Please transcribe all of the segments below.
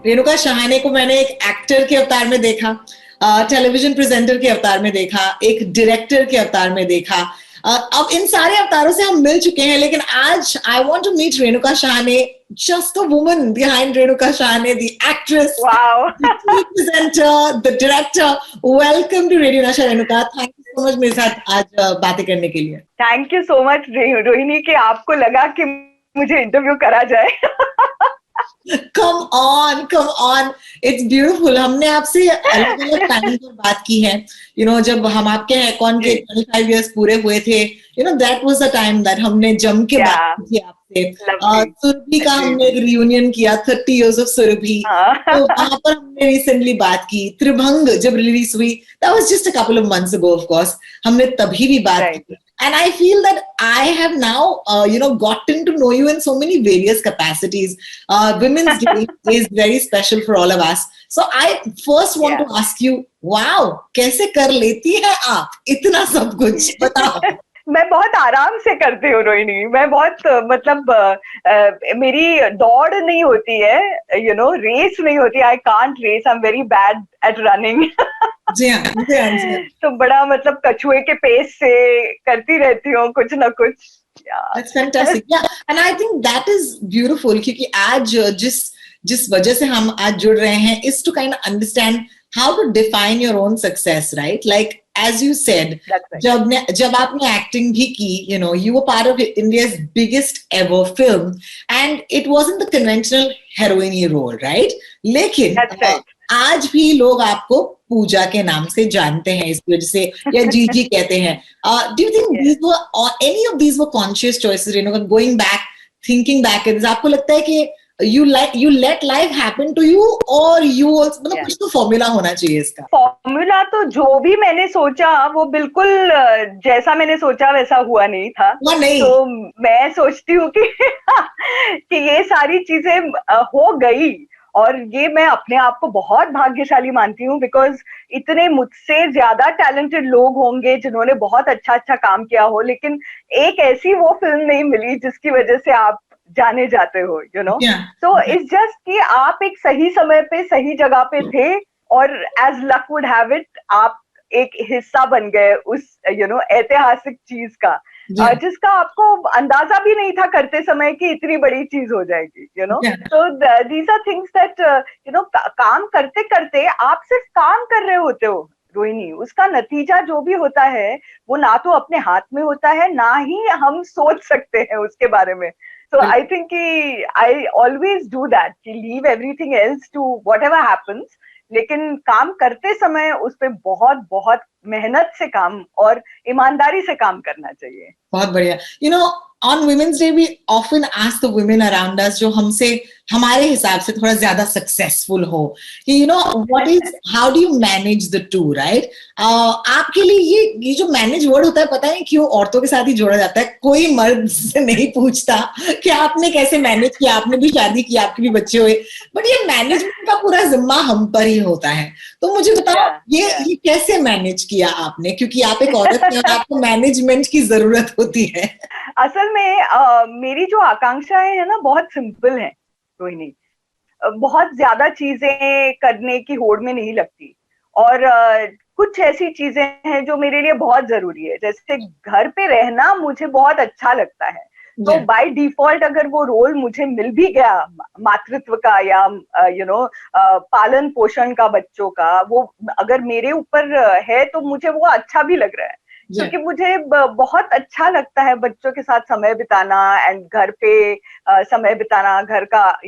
रेणुका शहाने को मैंने एक एक्टर के अवतार में देखा, टेलीविजन प्रेजेंटर के अवतार में देखा, एक डायरेक्टर के अवतार में देखा। अब इन सारे अवतारों से हम मिल चुके हैं, लेकिन आज I want to meet Renuka Shahane, just the woman behind Renuka Shahane, the actress, wow. the TV presenter, the director. Welcome to Radio Nasha, Renuka. Thank you so much मेरे साथ आज बातें करने के लिए। Thank you so much Rohini, कि आपको लगा कि मुझे इंटरव्यू करा जाए। come on, it's beautiful। हमने आपसे अलग अलग टाइम पर बात की है, जब हम आपके हैकॉन के 25 इयर्स पूरे हुए थे, that was the time that हमने जम के बात की थी आपसे। सुरभि का हमने एक रियूनियन किया, 30 years of सुरभि, तो वहां पर हमने रिसेंटली बात की। त्रिभंग जब रिलीज हुई, that was just a couple of months ago, of course, हमने तभी भी बात की। And I feel that I have now, gotten to know you in so many various capacities. Women's Day is very special for all of us. So I first want to ask you, wow, कैसे कर लेती है आप इतना सब कुछ, बताओ। मैं बहुत आराम से करती हूँ रोहिणी, मैं बहुत मतलब मेरी दौड़ नहीं होती है, रेस नहीं होती। I can't race, I am very bad at running. जी हाँ। तो बड़ा मतलब कछुए के पेस से करती रहती हूँ कुछ ना कुछ। That's fantastic. Yeah, and I think that is beautiful, क्योंकि आज जिस वजह से हम आज जुड़ रहे हैं is to kind of understand how to define your own success, right? Like as you said, जब आपने एक्टिंग भी की, you were part of India's biggest ever film, and it wasn't the conventional heroine role, right? लेकिन आज भी लोग आपको पूजा के नाम से जानते हैं इस वजह से, या जीजी कहते हैं। Do you think these were, or any of these were conscious choices? Going back, thinking back, आपको लगता है कि you let life happen to you, or you also, मतलब कुछ तो फॉर्मूला होना चाहिए इसका। फॉर्मूला तो जो भी मैंने सोचा वो बिल्कुल जैसा मैंने सोचा वैसा हुआ नहीं था। नहीं। तो मैं सोचती हूँ कि ये सारी चीजें हो गई, और ये मैं अपने आप को बहुत भाग्यशाली मानती हूँ, बिकॉज इतने मुझसे ज्यादा टैलेंटेड लोग होंगे जिन्होंने बहुत अच्छा काम किया हो, लेकिन एक ऐसी वो फिल्म नहीं मिली जिसकी वजह से आप जाने जाते हो, सो इट्स जस्ट कि आप एक सही समय पे सही जगह पे थे, और as luck would have it आप एक हिस्सा बन गए उस ऐतिहासिक चीज का, जिसका आपको अंदाजा भी नहीं था करते समय कि इतनी बड़ी चीज हो जाएगी, तो दीज आर थिंग्स दैट काम करते करते आप सिर्फ काम कर रहे होते हो रोहिणी, उसका नतीजा जो भी होता है वो ना तो अपने हाथ में होता है, ना ही हम सोच सकते हैं उसके बारे में। So I think I always do that, कि leave everything else to whatever happens, लेकिन काम करते समय उस पे बहुत बहुत मेहनत से काम और ईमानदारी से काम करना चाहिए। बहुत बढ़िया। On Women's Day we often ask the women around us जो हमसे हमारे हिसाब से थोड़ा ज्यादा सक्सेसफुल हो, कि how do you manage the two, right? आपके लिए ये जो मैनेज वर्ड होता है, पता है क्यों औरतों के साथ ही जोड़ा जाता है? कोई मर्द से नहीं पूछता कि आपने कैसे मैनेज किया, आपने भी शादी की, आपके भी बच्चे हुए, बट ये मैनेजमेंट का पूरा जिम्मा हम पर ही होता है। तो मुझे बताओ ये कैसे मैनेज किया आपने, क्योंकि आप एक औरत हैं और आपको मैनेजमेंट की जरूरत होती है। असल में मेरी जो आकांक्षाएं है ना बहुत सिंपल है रोहिणी, बहुत ज्यादा चीजें करने की होड़ में नहीं लगती, और कुछ ऐसी चीजें हैं जो मेरे लिए बहुत जरूरी है, जैसे घर पे रहना मुझे बहुत अच्छा लगता है, तो बाय डिफॉल्ट अगर वो रोल मुझे मिल भी गया मातृत्व का या पालन पोषण का बच्चों का, वो अगर मेरे ऊपर है तो मुझे वो अच्छा भी लग रहा है, क्योंकि मुझे बहुत अच्छा लगता है बच्चों के साथ समय बिताना, एंड घर पे समय बिताना, घर का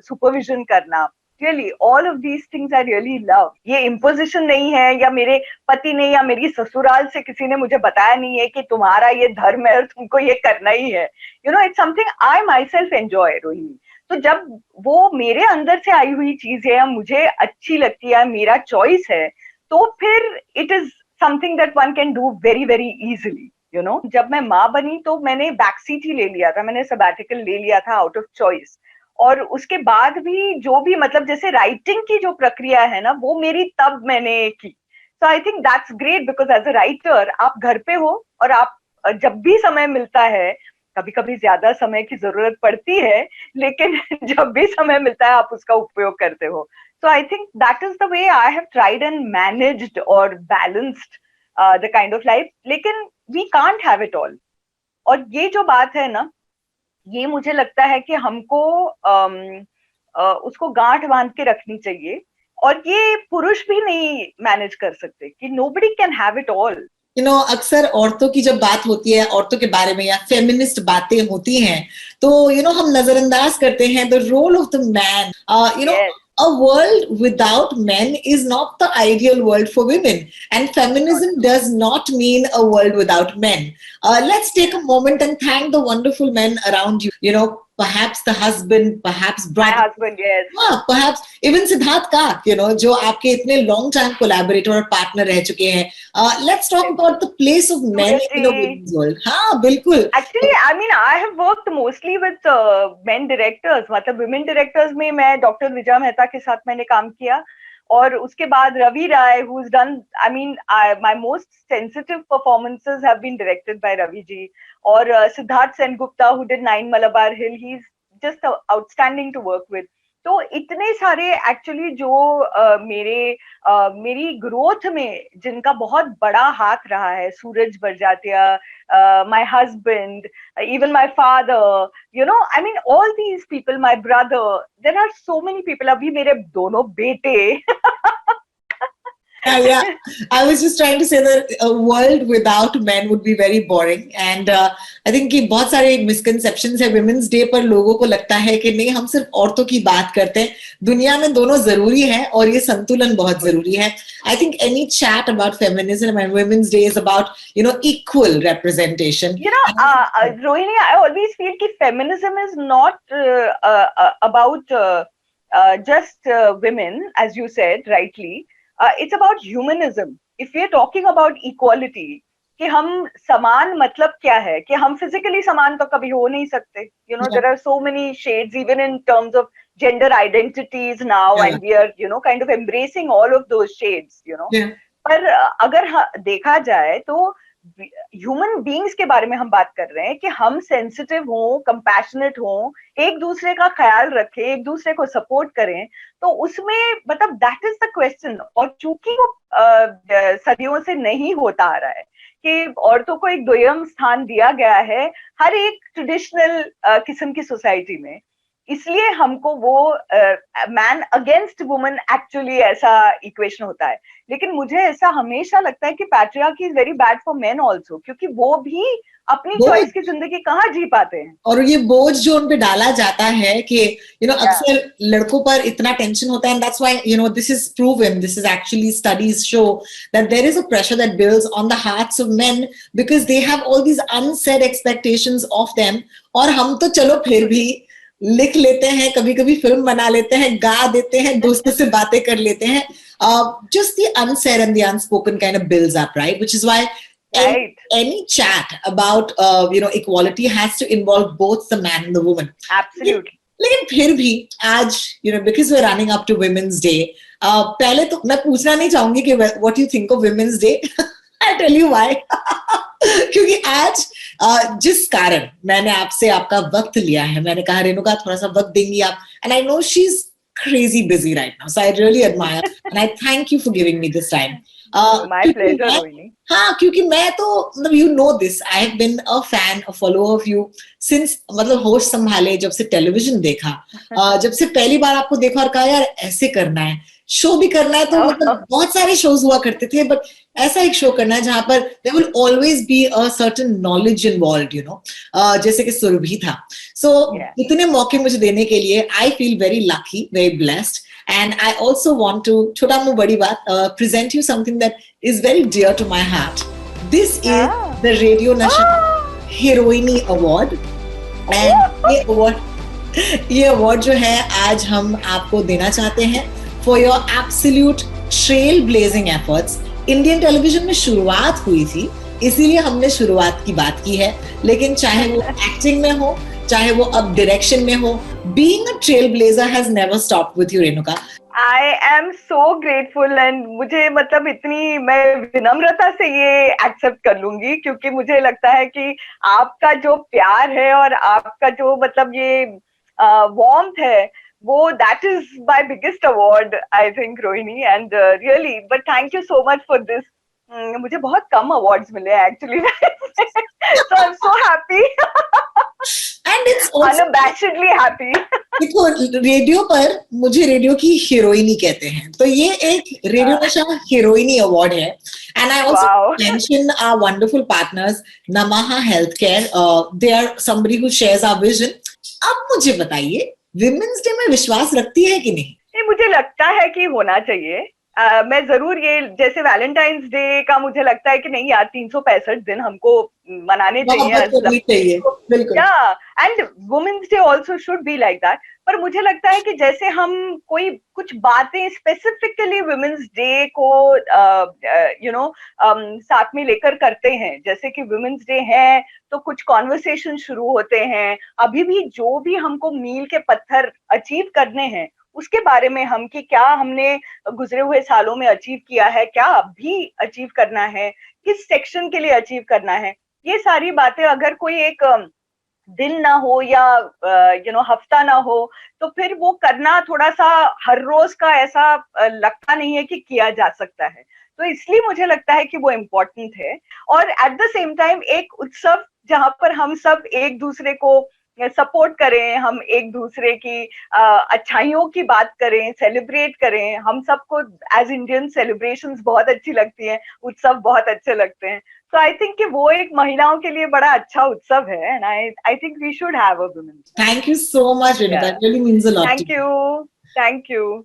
सुपरविजन करना। Really all of these things I really love. ये इम्पोजिशन नहीं है, या मेरे पति ने या मेरी ससुराल से किसी ने मुझे बताया नहीं है कि तुम्हारा ये धर्म है और तुमको ये करना ही है, it's something I my self enjoy Rohini. तो जब वो मेरे अंदर से आई हुई चीज है, मुझे अच्छी लगती है, मेरा चॉइस है, तो फिर it is something that one can do very very easily, जब मैं माँ बनी तो मैंने बैक सीट ही ले लिया था, मैंने सबैटिकल ले लिया था आउट ऑफ चॉइस, और उसके बाद भी जो भी मतलब जैसे राइटिंग की जो प्रक्रिया है ना वो मेरी तब मैंने की। So I think that's great, because as a writer आप घर पे हो और आप जब भी समय मिलता है कभी कभी ज्यादा समय की जरूरत पड़ती है, लेकिन जब भी समय मिलता है आप उसका उपयोग करते हो. So I think that is the way I have tried and managed or balanced the kind of life. लेकिन we can't have it all. और ये जो बात है ना, ये मुझे लगता है कि हमको उसको गांठ बांध के रखनी चाहिए. और ये पुरुष भी नहीं मैनेज कर सकते कि nobody can have it all. अक्सर औरतों की जब बात होती है, औरतों के बारे में या फेमिनिस्ट बातें होती हैं, तो हम नजरअंदाज करते हैं the role of the man. Yes. A world without men is not the ideal world for women, and feminism does not mean a world without men. Let's take a moment and thank the wonderful men around you. Perhaps the husband, perhaps brother. My husband, yes. Perhaps even Siddharth Kak, जो आपके इतने long time collaborator और partner रह चुके हैं. Let's talk about the place of men in the women's world. हाँ, बिल्कुल. Actually, I mean, I have worked mostly with men directors. मतलब women directors में मैं डॉक्टर विजया मेहता के साथ मैंने काम किया, और उसके बाद रवि राय, who's done, I mean, my most sensitive performances have been directed by Ravi ji, और Siddharth Sengupta, who did 9 Malabar Hill, he's just outstanding to work with. तो इतने सारे एक्चुअली जो मेरी ग्रोथ में जिनका बहुत बड़ा हाथ रहा है, सूरज Barjatya, my husband, even my father, I mean, all these people, my brother, there are so many people. अभी मेरे दोनों बेटे. Yeah. I was just trying to say that a world without men would be very boring, and I think कि बहुत सारे misconceptions है Women's Day पर. लोगों को लगता है कि नहीं, हम सिर्फ औरतों की बात करते हैं. दुनिया में दोनों जरूरी है और ये संतुलन बहुत जरूरी है. I think any chat about feminism and Women's Day is about equal representation. Rohini, I always feel कि feminism is not about just women, as you said rightly. It's about humanism. If we are talking about equality, कि हम समान मतलब क्या है, कि हम physically समान तो कभी हो नहीं सकते. There are so many shades even in terms of gender identities now, and we are kind of embracing all of those shades. पर अगर देखा जाए तो ह्यूमन बीइंग्स के बारे में हम बात कर रहे हैं कि हम सेंसिटिव हों, कंपैशनेट हों, एक दूसरे का ख्याल रखें, एक दूसरे को सपोर्ट करें. तो उसमें मतलब दैट इज द क्वेश्चन. और चूंकि वो सदियों से नहीं होता आ रहा है कि औरतों को एक द्वयम स्थान दिया गया है हर एक ट्रेडिशनल किस्म की सोसाइटी में, इसलिए हमको वो मैन अगेंस्ट वुमन एक्चुअली ऐसा इक्वेशन होता है. लेकिन मुझे ऐसा हमेशा लगता है कि patriarchy is very bad for main also, क्योंकि वो भी अपनी चॉइस की जिंदगी कहाँ जी पाते हैं. और ये बोझ जो उन पे डाला जाता है कि अक्सर लड़कों पर इतना टेंशन होता है, and that's why this is proven, this is actually studies show that there is a pressure that builds on the hearts of men because they have all these unsaid expectations of them. और हम तो चलो फिर भी लिख लेते हैं, कभी कभी फिल्म बना लेते हैं, गा देते हैं, दोस्तों से बातें कर लेते हैं. Just the unsaid and the unspoken kind of builds up, right? Which is why any chat about equality has to involve both the man and the woman. Absolutely. लेकिन फिर भी आज because we're running up to Women's Day, पहले तो मैं पूछना नहीं चाहूंगी कि what do you think of Women's Day? I'll tell you why. क्योंकि आज जिस कारण मैंने आपसे आपका वक्त लिया है, मैंने कहा रेणुका थोड़ा सा वक्त देंगी आप, and I know she's crazy busy right now, so I really admire and I thank you for giving me this time. My pleasure, Rohini. हाँ, क्योंकि मैं तो you know this, I have been a fan, a follower of you since मतलब होश संभाले, जब से television देखा, जब से पहली बार आपको देखा और कहा यार ऐसे करना है, शो भी करना है. तो मतलब बहुत सारे शोज हुआ करते थे, बट ऐसा एक शो करना है जहां पर there will always be a certain knowledge involved, जैसे कि सुरभि था. So इतने मौके मुझे देने के लिए I feel very lucky, very blessed, and I also want to छोटा मुंह बड़ी बात present you something that is very dear to my heart. This is the Radio Nasha Heroine Award, and ये award जो है आज हम आपको देना चाहते हैं for your absolute trailblazing efforts. Indian television में शुरुआत हुई थी, इसीलिए हमने शुरुआत की बात की है, लेकिन चाहे वो एक्टिंग में हो, चाहे वो अब डायरेक्शन में हो, being a trailblazer has never stopped with you, Renuka. I am so grateful and मुझे मतलब इतनी मैं विनम्रता से ये एक्सेप्ट कर लूंगी, क्योंकि मुझे लगता है कि आपका जो प्यार है और आपका जो मतलब ये वार्मथ है, वो that is my biggest award I think Rohini, and really but thank you so much for this. मुझे बहुत कम अवार्ड्स मिले actually so I am so happy, and it's also, unabashedly happy. देखो रेडियो पर मुझे रेडियो की हीरोइनी कहते हैं, तो ये एक रेडियो नशा हीरोइनी अवार्ड है। And I also Wow. Mention our wonderful partners Namaha Healthcare, they are somebody who shares our vision. अब मुझे बताइए, विमेंस डे में विश्वास रखती है कि नहीं? नहीं, मुझे लगता है कि होना चाहिए। मैं जरूर ये, जैसे वैलेंटाइंस डे का मुझे लगता है कि नहीं यार 365 दिन हमको मनाने चाहिए, बिल्कुल। या and women's day also should be like that. पर मुझे लगता है कि जैसे हम कोई कुछ बातें स्पेसिफिकली वुमेन्स डे को साथ में लेकर करते हैं, जैसे कि वुमेन्स डे है तो कुछ कॉन्वर्सेशन शुरू होते हैं, अभी भी जो भी हमको मील के पत्थर अचीव करने हैं उसके बारे में हम, कि क्या हमने गुजरे हुए सालों में अचीव किया है, क्या अभी अचीव करना है, किस सेक्शन के लिए अचीव करना है, ये सारी बातें अगर कोई एक दिन ना हो या हफ्ता ना हो, तो फिर वो करना थोड़ा सा हर रोज का ऐसा लगता नहीं है कि किया जा सकता है। तो इसलिए मुझे लगता है कि वो इम्पोर्टेंट है। और एट द सेम टाइम एक उत्सव जहां पर हम सब एक दूसरे को सपोर्ट करें, हम एक दूसरे की अच्छाइयों की बात करें, सेलिब्रेट करें। हम सबको एज इंडियन सेलिब्रेशंस बहुत अच्छी लगती हैं, उत्सव बहुत अच्छे लगते हैं। तो आई थिंक कि वो एक महिलाओं के लिए बड़ा अच्छा उत्सव है, and I think we should have a women's day. Thank you so much Renuka, it really means a lot. Thank you, thank you.